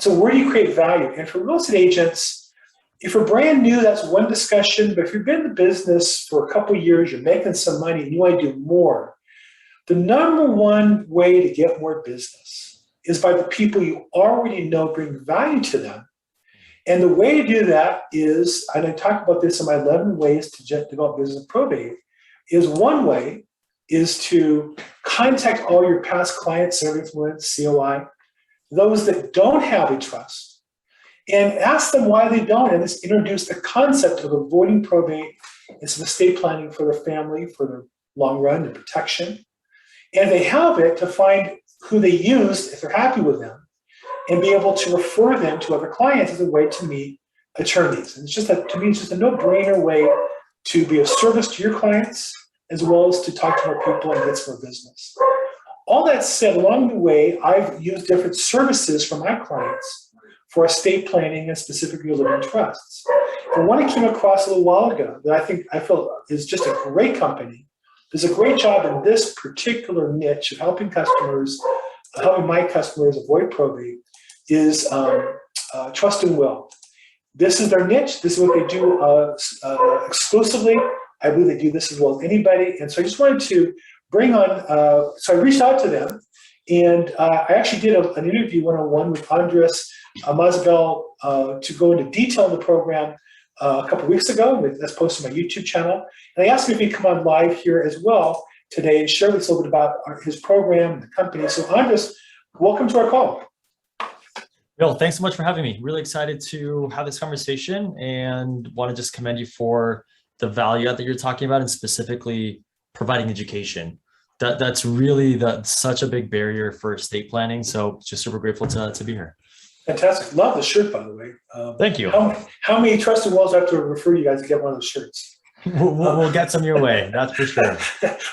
So where do you create value? And for real estate agents, if you're brand new, that's one discussion. But if you've been in the business for a couple of years, you're making some money, and you want to do more, the number one way to get more business is by the people you already know bring value to them. And the way to do that is, and I talk about this in my 11 ways to develop business in probate, is one way is to contact all your past clients, serving influence, COI, those that don't have a trust, and ask them why they don't, and just introduce the concept of avoiding probate and some estate planning for their family, for their long run and protection. And they have it to find who they used, if they're happy with them, and be able to refer them to other clients as a way to meet attorneys. And it's just to me, it's just a no-brainer way to be of service to your clients, as well as to talk to more people and get some more business. All that said, along the way, I've used different services for my clients for estate planning and specifically living trusts. And one I came across a little while ago that I feel is just a great company, does a great job in this particular niche of helping my customers avoid probate, is Trust and Will. This is their niche. This is what they do exclusively. I believe they do this as well as anybody. And so I just wanted to bring on, so I reached out to them, and I actually did an interview one-on-one with Andres Mazabel to go into detail in the program a couple of weeks ago. That's posted on my YouTube channel. And they asked me if he'd come on live here as well today and share with us a little bit about his program and the company. So Andres, welcome to our call. Bill, thanks so much for having me. Really excited to have this conversation and want to just commend you for the value that you're talking about, and specifically providing education. That's really such a big barrier for estate planning. So just super grateful to be here. Fantastic. Love the shirt, by the way. Thank you. How many Trust and Wills do I have to refer you guys to get one of those shirts? We'll get some your way. That's for sure.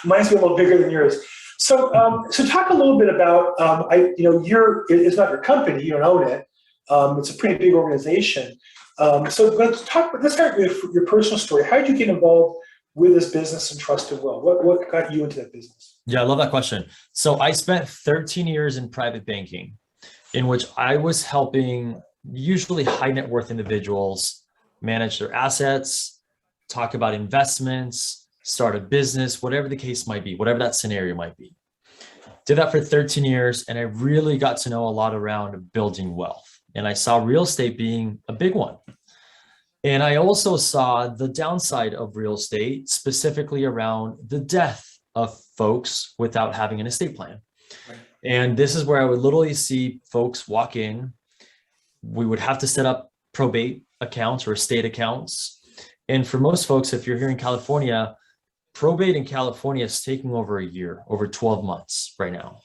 Mine's a little bigger than yours. So, so talk a little bit about, it's not your company, you don't own it. It's a pretty big organization. So let's start with your personal story. How did you get involved with this business and Trust and Will? What got you into that business? Yeah, I love that question. So I spent 13 years in private banking, in which I was helping usually high net worth individuals manage their assets, talk about investments, start a business, whatever the case might be, whatever that scenario might be. Did that for 13 years, and I really got to know a lot around building wealth. And I saw real estate being a big one. And I also saw the downside of real estate, specifically around the death of folks without having an estate plan. Right. And this is where I would literally see folks walk in. We would have to set up probate accounts or estate accounts. And for most folks, if you're here in California, probate in California is taking over a year, over 12 months right now.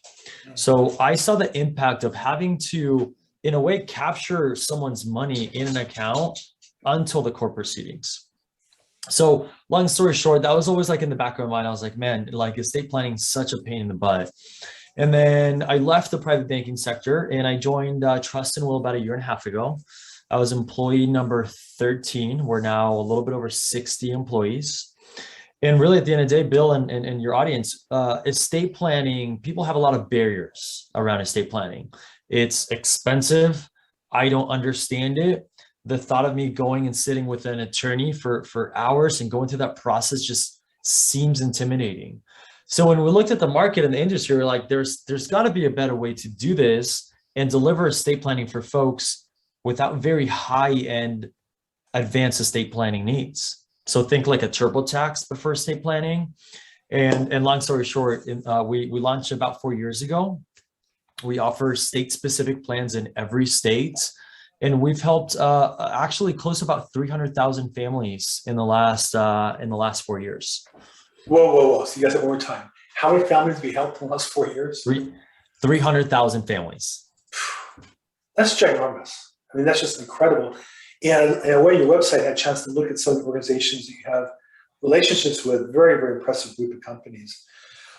So I saw the impact of having to, in a way, capture someone's money in an account until the court proceedings. So long story short, that was always like in the back of my mind. I was like, man, like estate planning is such a pain in the butt. And then I left the private banking sector and I joined Trust and Will about a year and a half ago. I was employee number 13. We're now a little bit over 60 employees. And really at the end of the day, Bill and your audience, estate planning, people have a lot of barriers around estate planning. It's expensive. I don't understand it. The thought of me going and sitting with an attorney for hours and going through that process just seems intimidating. So when we looked at the market and the industry, we're like, there's got to be a better way to do this and deliver estate planning for folks without very high-end advanced estate planning needs. So think like a TurboTax, but for estate planning. And long story short, we launched about 4 years ago. We offer state-specific plans in every state. And we've helped actually close to about 300,000 families in the last 4 years. Whoa. So you guys have one more time. How many families have you helped in the last 4 years? 300,000 families. That's ginormous. I mean, that's just incredible. And in a way, your website had a chance to look at some of the organizations that you have relationships with, very, very impressive group of companies.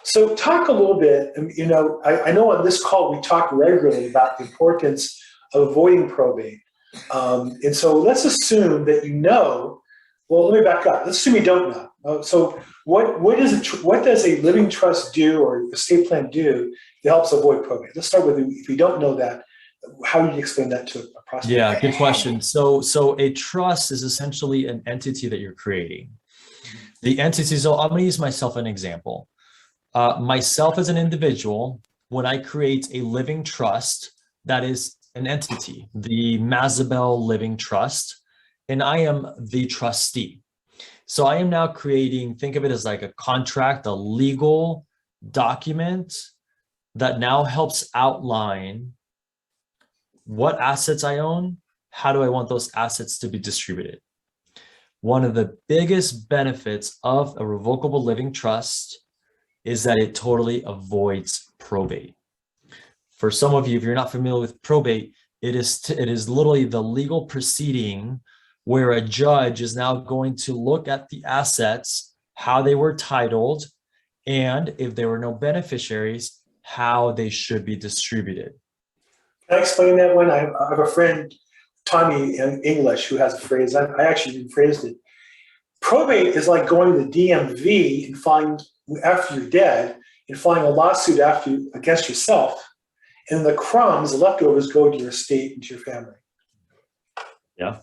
So talk a little bit, I know on this call, we talk regularly about the importance of avoiding probate. And so let's assume that well, let me back up. Let's assume you don't know. So what does a living trust do or estate plan do that helps avoid probate? Let's start with, if you don't know that, How would you explain that to a prospect? Yeah, good question. So a trust is essentially an entity that you're creating. The entity, so I'm going to use myself as an example. Myself as an individual, when I create a living trust, that is an entity, the Mazabel Living Trust, and I am the trustee. So I am now creating, think of it as like a contract, a legal document that now helps outline what assets I own, how do I want those assets to be distributed. One of the biggest benefits of a revocable living trust is that it totally avoids probate. For some of you, if you're not familiar with probate, it is literally the legal proceeding where a judge is now going to look at the assets, how they were titled, and if there were no beneficiaries, how they should be distributed. Can I explain that one? I have a friend, Tommy in English, who has a phrase. I actually rephrased it. Probate is like going to the DMV and filing after you're dead and filing a lawsuit against yourself, and the crumbs, the leftovers, go to your estate and to your family. Yeah.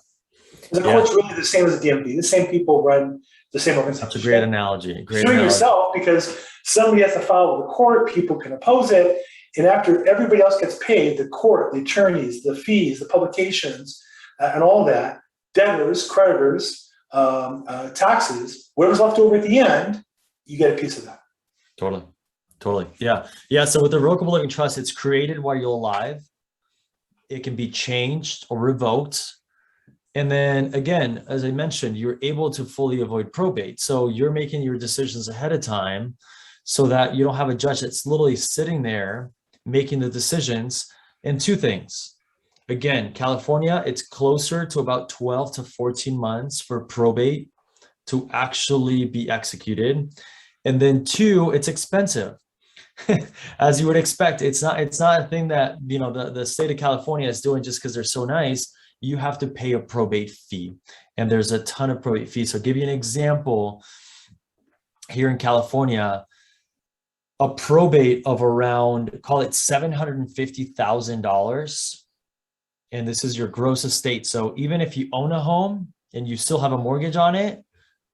The court's really the same as the DMV. The same people run the same organization. That's a great analogy. You're doing yourself because somebody has to file with the court, people can oppose it, and after everybody else gets paid, the court, the attorneys, the fees, the publications, and all that, debtors, creditors, taxes, whatever's left over at the end, you get a piece of that. Totally. Yeah. So with the revocable living trust, it's created while you're alive. It can be changed or revoked. And then again, as I mentioned, you're able to fully avoid probate. So you're making your decisions ahead of time so that you don't have a judge that's literally sitting there making the decisions. And two things. Again, California, it's closer to about 12 to 14 months for probate to actually be executed. And then two, it's expensive. As you would expect, it's not a thing that, you know, the state of California is doing just because they're so nice. You have to pay a probate fee, and there's a ton of probate fees. So I'll give you an example. Here in California, a probate of around, call it $750,000. And this is your gross estate. So even if you own a home and you still have a mortgage on it,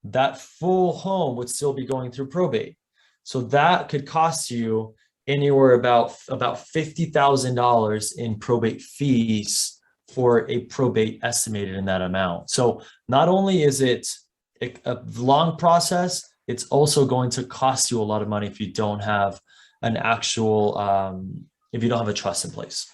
that full home would still be going through probate. So that could cost you anywhere about $50,000 in probate fees for a probate estimated in that amount. So not only is it a long process, it's also going to cost you a lot of money if you don't have an actual, if you don't have a trust in place.